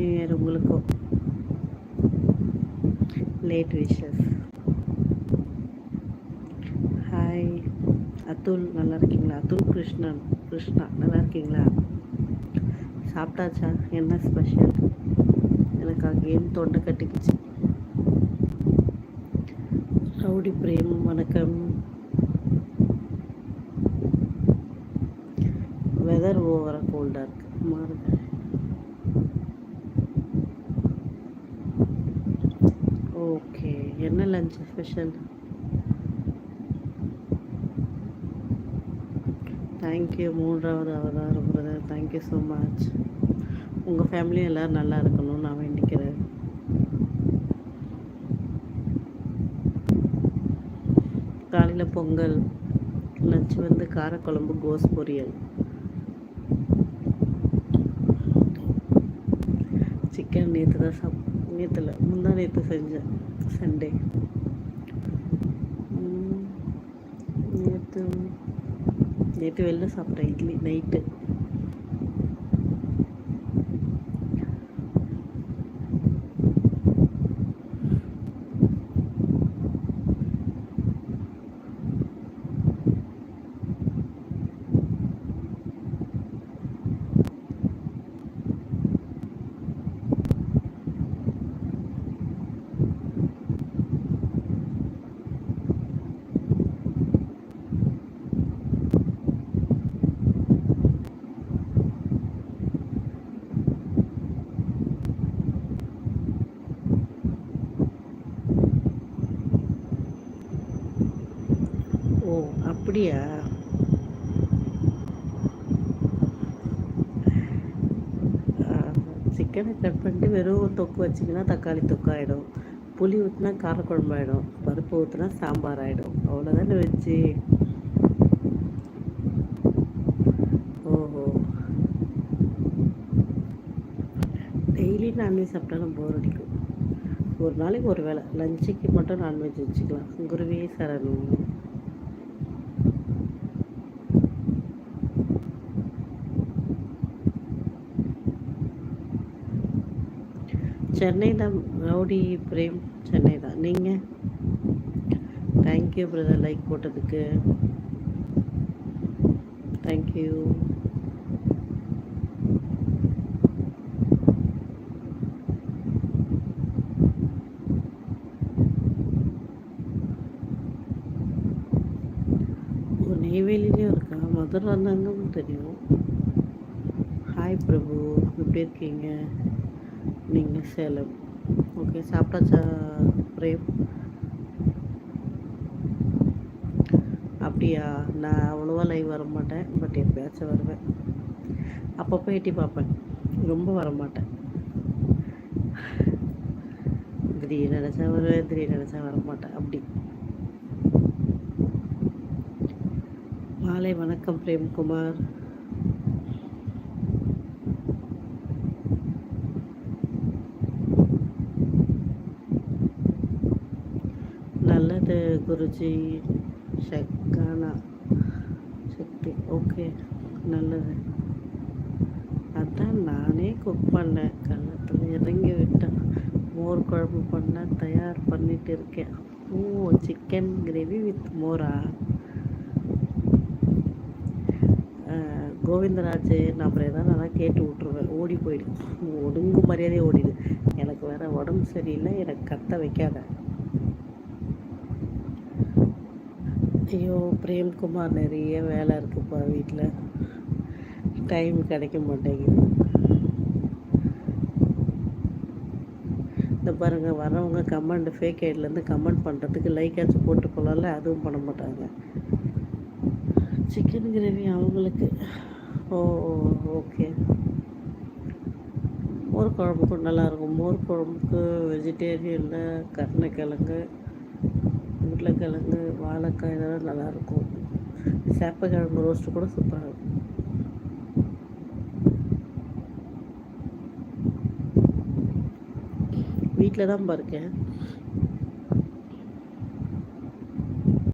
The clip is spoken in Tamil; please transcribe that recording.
நியூ இயர் உங்களுக்கும். Late wishes. ஹாய் அதுல், நல்லா இருக்கீங்களா? அதுல் கிருஷ்ணா நல்லா இருக்கீங்களா? சாப்பிட்டாச்சா? என்ன ஸ்பெஷல்? எனக்கு அங்கேயும் தொண்டை கட்டிக்குச்சு. ரவுடி பிரேம் வணக்கம். வெதர் ஓவராக கோல்டாக இருக்குது மாறுது. ஓகே, என்ன லஞ்ச் ஸ்பெஷல்? தேங்க்யூ. 3வது அவதாரம் பிரதர், தேங்க்யூ ஸோ மச். உங்கள் ஃபேமிலியும் எல்லோரும் நல்லா இருக்கணும்னு நான் வேண்டிக்கிறேன். காலையில் பொங்கல், லஞ்ச் வந்து காரக்குழம்பு கோஸ் பொரியல். சிக்கன் நேற்று தான் நேற்று செஞ்சேன். சண்டே நேற்று வெளில சாப்பிட்டேன் இட்லி நைட்டு. ஓ அப்படியா? சிக்கனை கட் பண்ணிட்டு வெறும் தொக்கு வச்சிங்கன்னா தக்காளி தொக்காயிடும், புளி ஊற்றினா காரக்குழம்பாயிடும், பருப்பு ஊற்றினா சாம்பார் ஆகிடும். அவ்வளோதானே வச்சு. ஓஹோ, டெய்லி நான்வெஜ் சாப்பிட்டாலும் போர் அடிக்கும். ஒரு நாளைக்கு ஒரு வேளை லஞ்சுக்கு மட்டும் நான்வெஜ் வச்சுக்கலாம். குருவே சரணம். சென்னை தான் ரவுடி பிரேம், சென்னை தான். நீங்கள்? தேங்க்யூ பிரதர், லைக் போட்டதுக்கு தேங்க்யூ. நெய்வேலியிலையும் இருக்கா? மதுரை வந்தாங்கன்னு தெரியும். ஹாய் பிரபு, எப்படி இருக்கீங்க? நீங்கள் சேலம். ஓகே, சாப்பிட்டாச்சா பிரேம்? அப்படியா? நான் அவ்வளோவா லைவ் வர மாட்டேன், பட் எப்பயாச்சும் வருவேன். அப்பப்போ எட்டி பார்ப்பேன், ரொம்ப வரமாட்டேன். திடீர்னு நினச்சா வருவேன், திடீர்னு நினச்சா வரமாட்டேன். அப்படி. மாலை வணக்கம் பிரேம்குமார். நல்லது குருஜி. ஷக்கானா சக்தி, ஓகே நல்லது. அதான் நானே குக் பண்ணேன், கள்ளத்தில் இறங்கி விட்டேன். மோர் குழம்பு பண்ண தயார் பண்ணிட்டு இருக்கேன். ஓ, சிக்கன் கிரேவி வித் மோரா? கோவிந்தராஜ், நான் அப்புறம் ஏதாவது நல்லா கேட்டு விட்ருவேன், ஓடி போயிடு. ஒடுங்கு மரியாதையே ஓடிடு. எனக்கு வேற உடம்பு சரியில்லை, எனக்கு கத்த வைக்காத. ஐயோ பிரேம்குமார், நிறைய வேலை இருக்குப்பா வீட்டில், டைம் கிடைக்க மாட்டேங்குது. இந்த பாருங்கள், வரவங்க கமெண்ட் ஃபேக் ஐடிலேருந்து கமெண்ட் பண்ணுறதுக்கு லைக்காச்சும் போட்டு போகலாம்ல, அதுவும் பண்ண மாட்டாங்க. சிக்கன் கிரேவி அவங்களுக்கு. ஓ ஓகே. மோர் குழம்புக்கும் நல்லாயிருக்கும். மோர் குழம்புக்கு வெஜிடேரியனில் கருணைக்கிழங்கு, உருளைக்கிழங்கு, வாழைக்காய் இதெல்லாம் நல்லாயிருக்கும். சேப்பக்கிழங்கு ரோஸ்ட்டு கூட சூப்பராக இருக்கும். வீட்டில் தான் இருக்கேன்.